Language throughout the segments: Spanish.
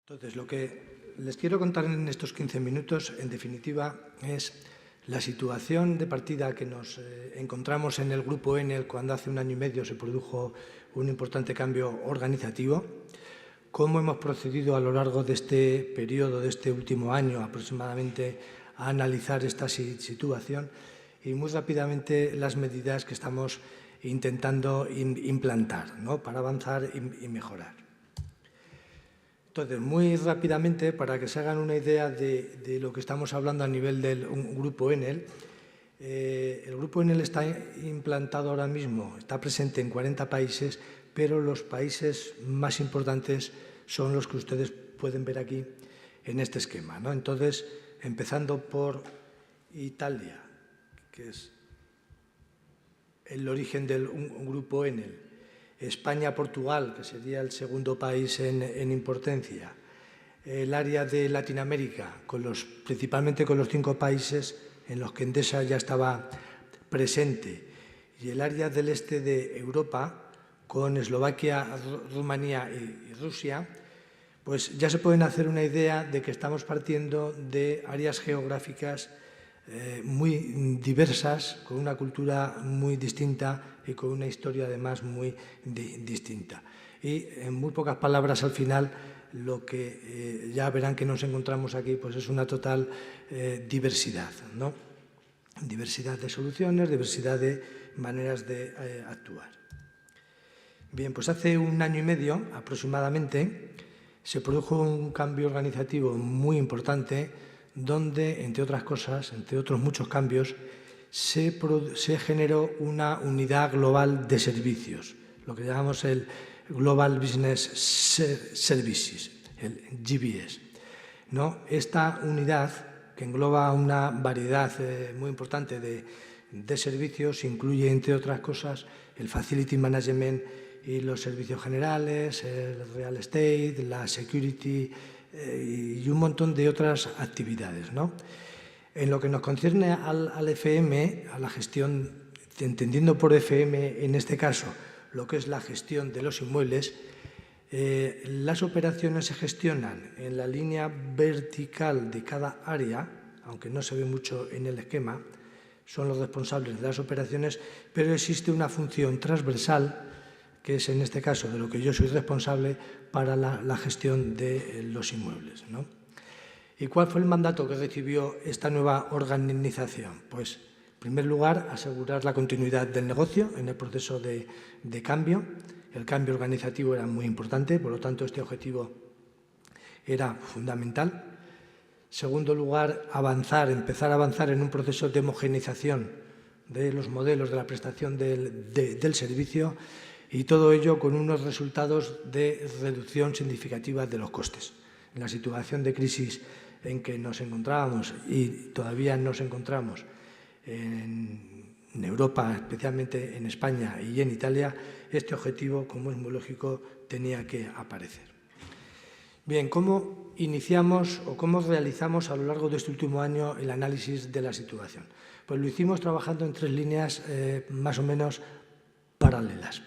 Entonces, lo que les quiero contar en estos 15 minutos, en definitiva, es la situación de partida que nos encontramos en el Grupo Enel cuando hace 1 año y medio se produjo un importante cambio organizativo, cómo hemos procedido a lo largo de este periodo, de este último año aproximadamente, a analizar esta situación y muy rápidamente las medidas que estamos intentando implantar, ¿no?, para avanzar y mejorar. Entonces, muy rápidamente, para que se hagan una idea de lo que estamos hablando a nivel del Grupo Enel, el Grupo Enel está implantado ahora mismo, está presente en 40 países, pero los países más importantes son los que ustedes pueden ver aquí en este esquema, ¿no? Entonces, empezando por Italia, que es el origen del Grupo Enel, España-Portugal, que sería el segundo país en importancia, el área de Latinoamérica, principalmente con los 5 países en los que Endesa ya estaba presente, y el área del este de Europa, con Eslovaquia, Rumanía y Rusia, pues ya se pueden hacer una idea de que estamos partiendo de áreas geográficas muy diversas, con una cultura muy distinta y con una historia además muy distinta. Y en muy pocas palabras, al final, lo que ya verán que nos encontramos aquí pues es una total diversidad, ¿no? Diversidad de soluciones, diversidad de maneras de actuar. Bien, pues hace 1 año y medio aproximadamente se produjo un cambio organizativo muy importante donde, entre otras cosas, entre otros muchos cambios, se generó una unidad global de servicios, lo que llamamos el Global Business Services, el GBS, ¿no? Esta unidad, que engloba una variedad muy importante de servicios, incluye, entre otras cosas, el Facility Management y los servicios generales, el Real Estate, la Security y un montón de otras actividades, ¿no? En lo que nos concierne al FM, a la gestión, entendiendo por FM en este caso lo que es la gestión de los inmuebles, las operaciones se gestionan en la línea vertical de cada área, aunque no se ve mucho en el esquema, son los responsables de las operaciones, pero existe una función transversal, que es en este caso de lo que yo soy responsable, para la gestión de los inmuebles, ¿no? ¿Y cuál fue el mandato que recibió esta nueva organización? Pues, en primer lugar, asegurar la continuidad del negocio en el proceso de cambio. El cambio organizativo era muy importante, por lo tanto, este objetivo era fundamental. En segundo lugar, empezar a avanzar en un proceso de homogeneización de los modelos de la prestación del servicio, y todo ello con unos resultados de reducción significativa de los costes. En la situación de crisis en que nos encontrábamos y todavía nos encontramos en Europa, especialmente en España y en Italia, este objetivo, como es muy lógico, tenía que aparecer. Bien, ¿cómo iniciamos o cómo realizamos a lo largo de este último año el análisis de la situación? Pues lo hicimos trabajando en 3 líneas más o menos paralelas.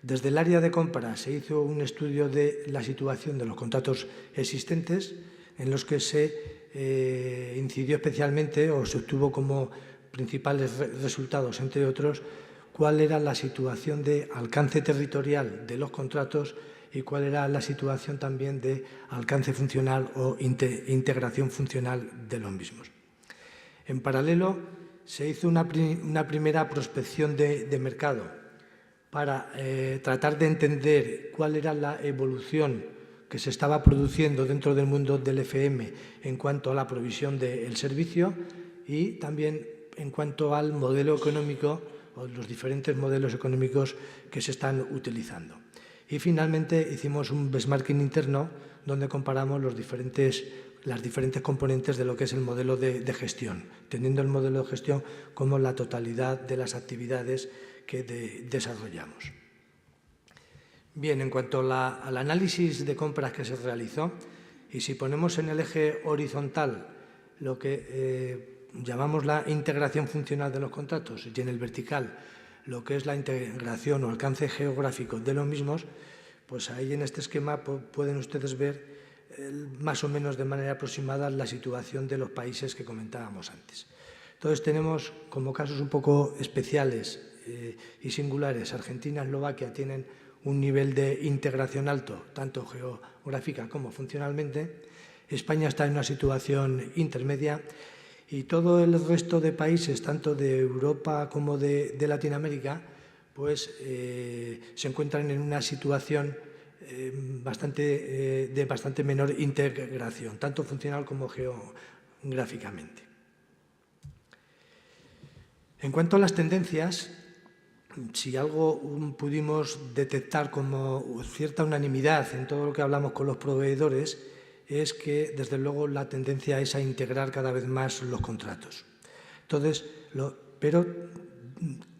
Desde el área de compra se hizo un estudio de la situación de los contratos existentes, en los que se incidió especialmente o se obtuvo como principales resultados, entre otros, cuál era la situación de alcance territorial de los contratos y cuál era la situación también de alcance funcional o integración funcional de los mismos. En paralelo, se hizo una primera prospección de mercado para tratar de entender cuál era la evolución que se estaba produciendo dentro del mundo del FM en cuanto a la provisión del servicio y también en cuanto al modelo económico o los diferentes modelos económicos que se están utilizando. Y finalmente hicimos un benchmarking interno donde comparamos las diferentes componentes de lo que es el modelo de gestión, teniendo el modelo de gestión como la totalidad de las actividades que desarrollamos. Bien, en cuanto al análisis de compras que se realizó, y si ponemos en el eje horizontal lo que llamamos la integración funcional de los contratos y en el vertical lo que es la integración o alcance geográfico de los mismos, pues ahí en este esquema pueden ustedes ver más o menos de manera aproximada la situación de los países que comentábamos antes. Entonces tenemos como casos un poco especiales y singulares. Argentina y Eslovaquia tienen un nivel de integración alto, tanto geográfica como funcionalmente. España está en una situación intermedia y todo el resto de países, tanto de Europa como de Latinoamérica, pues se encuentran en una situación de bastante menor integración, tanto funcional como geográficamente. En cuanto a las tendencias, si algo pudimos detectar como cierta unanimidad en todo lo que hablamos con los proveedores, es que, desde luego, la tendencia es a integrar cada vez más los contratos. Entonces, pero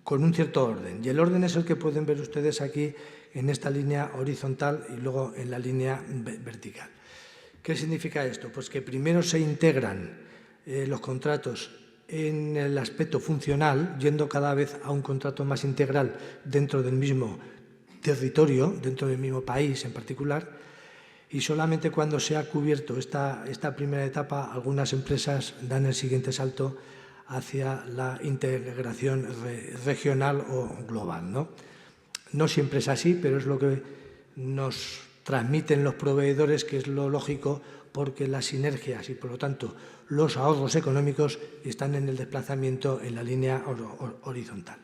con un cierto orden. Y el orden es el que pueden ver ustedes aquí en esta línea horizontal y luego en la línea vertical. ¿Qué significa esto? Pues que primero se integran los contratos en el aspecto funcional, yendo cada vez a un contrato más integral dentro del mismo territorio, dentro del mismo país en particular, y solamente cuando se ha cubierto esta primera etapa, algunas empresas dan el siguiente salto hacia la integración regional o global, ¿no? No siempre es así, pero es lo que nos transmiten los proveedores, que es lo lógico, porque las sinergias y, por lo tanto, los ahorros económicos están en el desplazamiento en la línea horizontal.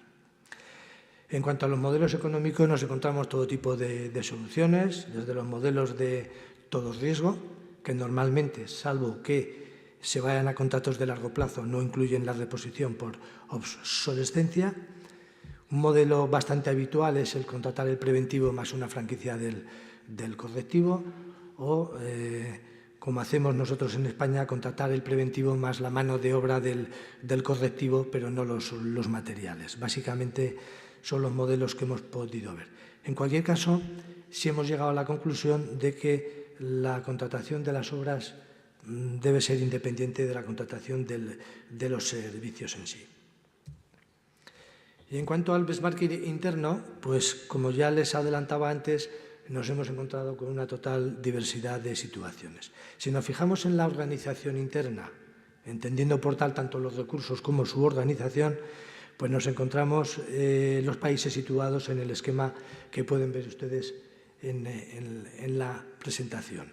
En cuanto a los modelos económicos, nos encontramos todo tipo de soluciones, desde los modelos de todo riesgo, que normalmente, salvo que se vayan a contratos de largo plazo, no incluyen la reposición por obsolescencia. Un modelo bastante habitual es el contratar el preventivo más una franquicia del correctivo o, como hacemos nosotros en España, contratar el preventivo más la mano de obra del correctivo, pero no los materiales. Básicamente son los modelos que hemos podido ver. En cualquier caso, sí hemos llegado a la conclusión de que la contratación de las obras debe ser independiente de la contratación de los servicios en sí. Y en cuanto al benchmarking interno, pues como ya les adelantaba antes, nos hemos encontrado con una total diversidad de situaciones. Si nos fijamos en la organización interna, entendiendo por tal tanto los recursos como su organización, pues nos encontramos los países situados en el esquema que pueden ver ustedes en la presentación.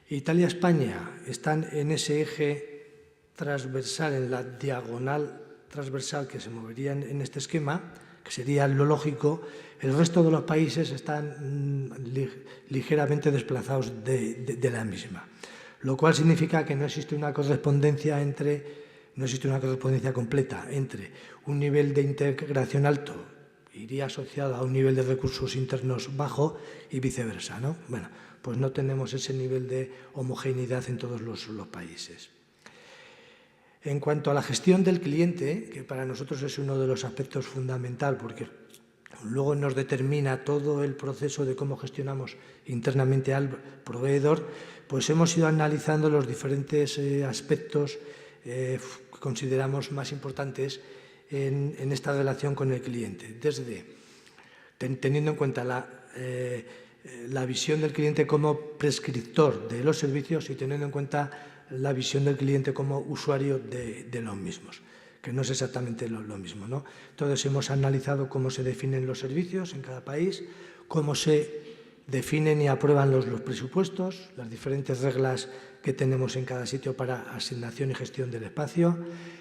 Italia y España están en ese eje transversal, en la diagonal transversal que se movería en este esquema, que sería lo lógico. El resto de los países están ligeramente desplazados de la misma, lo cual significa que no existe una correspondencia completa entre un nivel de integración alto, iría asociado a un nivel de recursos internos bajo y viceversa, ¿no? Bueno, pues no tenemos ese nivel de homogeneidad en todos los países. En cuanto a la gestión del cliente, que para nosotros es uno de los aspectos fundamentales, porque luego nos determina todo el proceso de cómo gestionamos internamente al proveedor, pues hemos ido analizando los diferentes aspectos que consideramos más importantes en esta relación con el cliente, desde teniendo en cuenta la visión del cliente como prescriptor de los servicios y teniendo en cuenta la visión del cliente como usuario de los mismos, que no es exactamente lo mismo, ¿no? Entonces hemos analizado cómo se definen los servicios en cada país, cómo se definen y aprueban los presupuestos, las diferentes reglas que tenemos en cada sitio para asignación y gestión del espacio,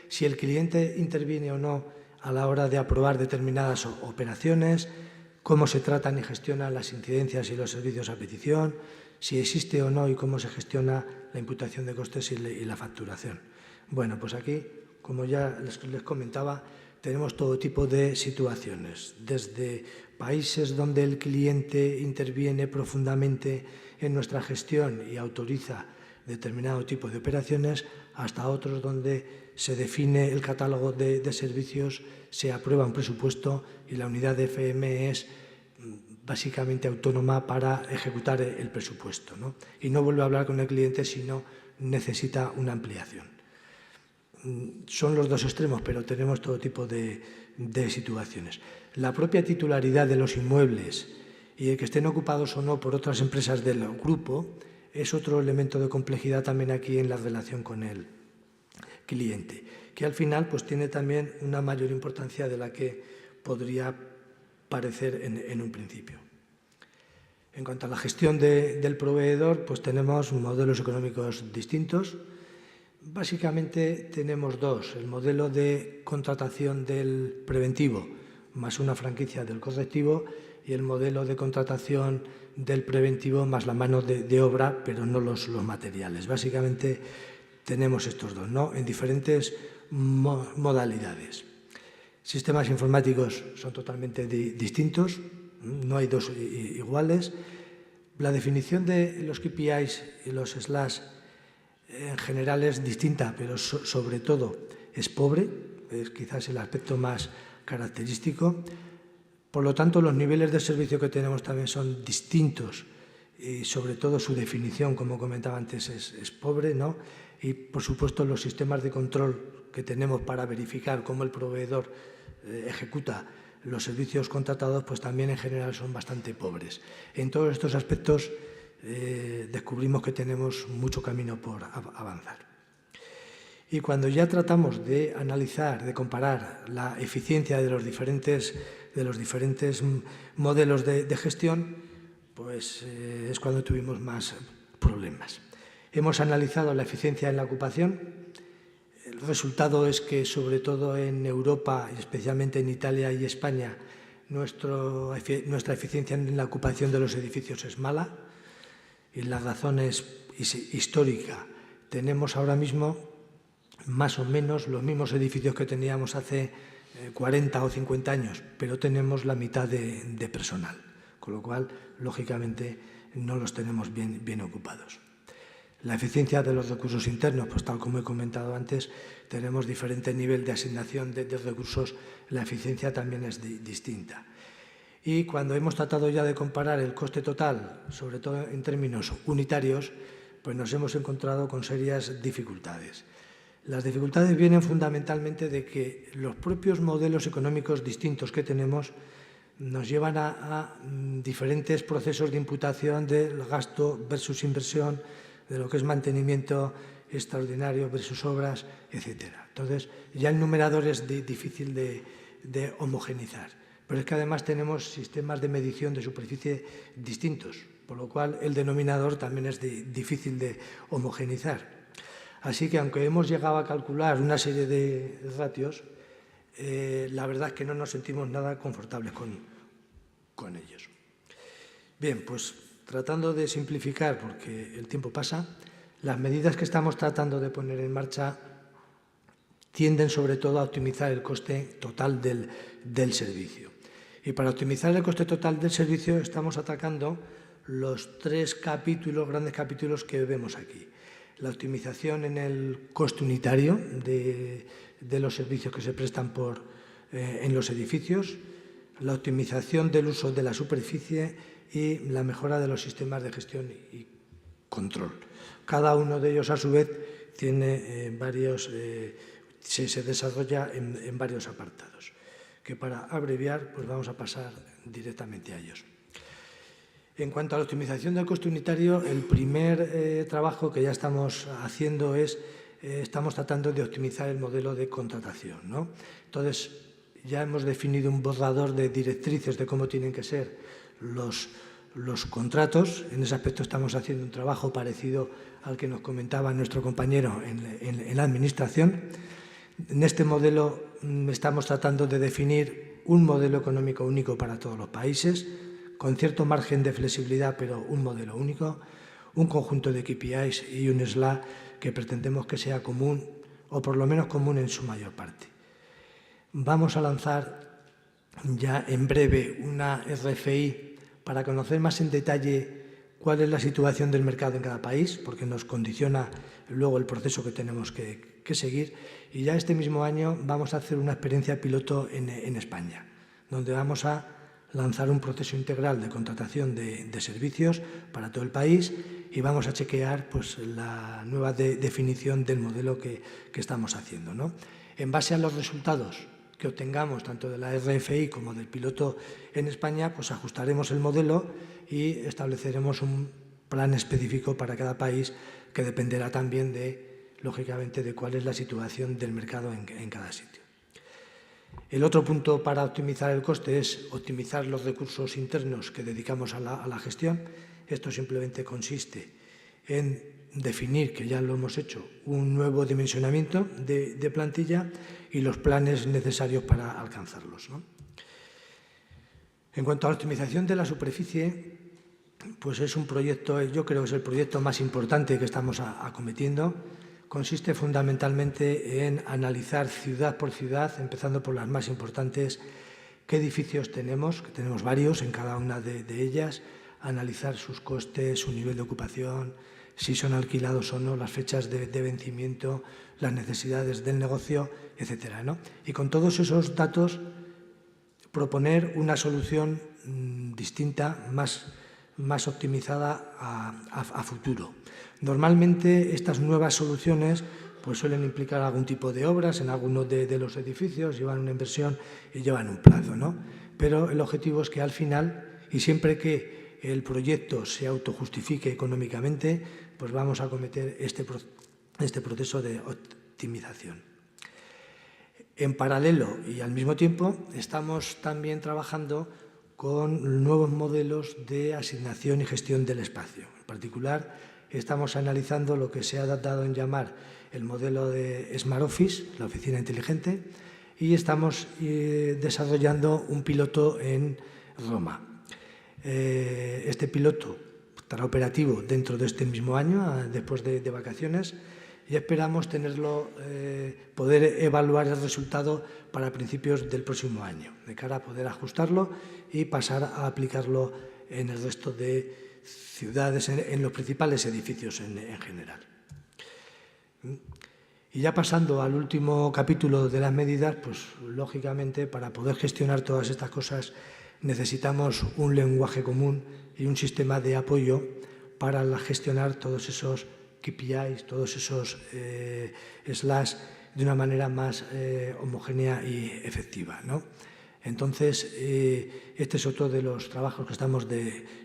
si el cliente interviene o no a la hora de aprobar determinadas operaciones, cómo se tratan y gestionan las incidencias y los servicios a petición, si existe o no y cómo se gestiona la imputación de costes y la facturación. Bueno, pues aquí, como ya les comentaba, tenemos todo tipo de situaciones, desde países donde el cliente interviene profundamente en nuestra gestión y autoriza determinado tipo de operaciones, hasta otros donde se define el catálogo de servicios, se aprueba un presupuesto y la unidad de FM es básicamente autónoma para ejecutar el presupuesto, ¿no? Y no vuelve a hablar con el cliente si no necesita una ampliación. Son los dos extremos, pero tenemos todo tipo de situaciones. La propia titularidad de los inmuebles y el que estén ocupados o no por otras empresas del grupo es otro elemento de complejidad también aquí en la relación con el cliente, que al final pues tiene también una mayor importancia de la que podría parecer en un principio. En cuanto a la gestión del proveedor, pues tenemos modelos económicos distintos. Básicamente tenemos dos: el modelo de contratación del preventivo más una franquicia del correctivo, y el modelo de contratación del preventivo más la mano de obra, pero no los materiales. Básicamente tenemos estos dos, ¿no?, en diferentes modalidades. Sistemas informáticos son totalmente distintos, no hay dos iguales. La definición de los KPIs y los SLAs en general es distinta, pero sobre todo es pobre, es quizás el aspecto más característico. Por lo tanto, los niveles de servicio que tenemos también son distintos y sobre todo su definición, como comentaba antes, es pobre, ¿no? Y por supuesto los sistemas de control que tenemos para verificar cómo el proveedor ejecuta los servicios contratados, pues también en general son bastante pobres. En todos estos aspectos descubrimos que tenemos mucho camino por avanzar. Y cuando ya tratamos de analizar, de comparar la eficiencia de los diferentes modelos de gestión, pues es cuando tuvimos más problemas. Hemos analizado la eficiencia en la ocupación. El resultado es que, sobre todo en Europa, y especialmente en Italia y España, nuestra eficiencia en la ocupación de los edificios es mala. Y la razón es histórica. Tenemos ahora mismo más o menos los mismos edificios que teníamos hace 40 o 50 años, pero tenemos la mitad de personal, con lo cual, lógicamente, no los tenemos bien ocupados. La eficiencia de los recursos internos, pues tal como he comentado antes, tenemos diferente nivel de asignación de recursos, la eficiencia también es distinta. Y cuando hemos tratado ya de comparar el coste total, sobre todo en términos unitarios, pues nos hemos encontrado con serias dificultades. Las dificultades vienen fundamentalmente de que los propios modelos económicos distintos que tenemos nos llevan a diferentes procesos de imputación del gasto versus inversión, de lo que es mantenimiento extraordinario versus obras, etc. Entonces, ya el numerador es difícil de homogeneizar. Pero es que además tenemos sistemas de medición de superficie distintos, por lo cual el denominador también es difícil de homogeneizar. Así que, aunque hemos llegado a calcular una serie de ratios, la verdad es que no nos sentimos nada confortables con ellos. Bien, pues tratando de simplificar, porque el tiempo pasa, las medidas que estamos tratando de poner en marcha tienden sobre todo a optimizar el coste total del servicio. Y para optimizar el coste total del servicio estamos atacando los tres grandes capítulos que vemos aquí. La optimización en el coste unitario de los servicios que se prestan en los edificios, la optimización del uso de la superficie y la mejora de los sistemas de gestión y control. Cada uno de ellos, a su vez, tiene se desarrolla en varios apartados, que para abreviar pues vamos a pasar directamente a ellos. En cuanto a la optimización del coste unitario, el primer trabajo que ya estamos haciendo estamos tratando de optimizar el modelo de contratación, ¿no? Entonces, ya hemos definido un borrador de directrices de cómo tienen que ser los contratos. En ese aspecto estamos haciendo un trabajo parecido al que nos comentaba nuestro compañero en la Administración. En este modelo estamos tratando de definir un modelo económico único para todos los países, con cierto margen de flexibilidad, pero un modelo único, un conjunto de KPIs y un SLA que pretendemos que sea común, o por lo menos común en su mayor parte. Vamos a lanzar ya en breve una RFI para conocer más en detalle cuál es la situación del mercado en cada país, porque nos condiciona luego el proceso que tenemos que seguir. Y ya este mismo año vamos a hacer una experiencia piloto en España, donde vamos a lanzar un proceso integral de contratación de servicios para todo el país y vamos a chequear pues, la nueva definición del modelo que estamos haciendo, ¿no? En base a los resultados que obtengamos tanto de la RFI como del piloto en España, pues ajustaremos el modelo y estableceremos plan específico para cada país que dependerá también, lógicamente, de cuál es la situación del mercado en cada sitio. El otro punto para optimizar el coste es optimizar los recursos internos que dedicamos a la gestión. Esto simplemente consiste en definir, que ya lo hemos hecho, un nuevo dimensionamiento de plantilla y los planes necesarios para alcanzarlos, ¿no? En cuanto a la optimización de la superficie, pues es un proyecto, yo creo que es el proyecto más importante que estamos acometiendo. Consiste fundamentalmente en analizar ciudad por ciudad, empezando por las más importantes, qué edificios tenemos, que tenemos varios en cada una de ellas, analizar sus costes, su nivel de ocupación, si son alquilados o no, las fechas de vencimiento, las necesidades del negocio, etcétera, ¿no? Y con todos esos datos proponer una solución distinta, más optimizada a futuro. Normalmente estas nuevas soluciones pues suelen implicar algún tipo de obras en algunos de los edificios, llevan una inversión y llevan un plazo, ¿no? Pero el objetivo es que al final, y siempre que el proyecto se autojustifique económicamente, pues vamos a acometer este proceso de optimización. En paralelo y al mismo tiempo estamos también trabajando con nuevos modelos de asignación y gestión del espacio. En particular, estamos analizando lo que se ha dado en llamar el modelo de Smart Office, la oficina inteligente, y estamos desarrollando un piloto en Roma. Este piloto estará operativo dentro de este mismo año, después de vacaciones, y esperamos poder evaluar el resultado para principios del próximo año, de cara a poder ajustarlo y pasar a aplicarlo en el resto de ciudades, en los principales edificios en general. Y ya pasando al último capítulo de las medidas, pues lógicamente para poder gestionar todas estas cosas necesitamos un lenguaje común y un sistema de apoyo para gestionar todos esos KPIs, todos esos slash de una manera más homogénea y efectiva, ¿no? Entonces, este es otro de los trabajos que estamos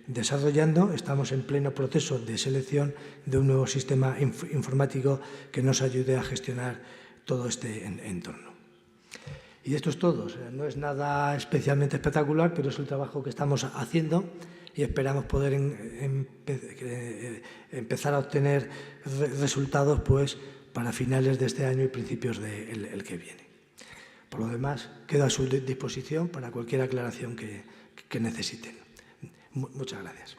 desarrollando. Estamos en pleno proceso de selección de un nuevo sistema informático que nos ayude a gestionar todo este entorno. Y esto es todo. O sea, no es nada especialmente espectacular, pero es el trabajo que estamos haciendo y esperamos poder empezar a obtener resultados pues, para finales de este año y principios del que viene. Por lo demás, quedo a su disposición para cualquier aclaración que necesiten. Muchas gracias.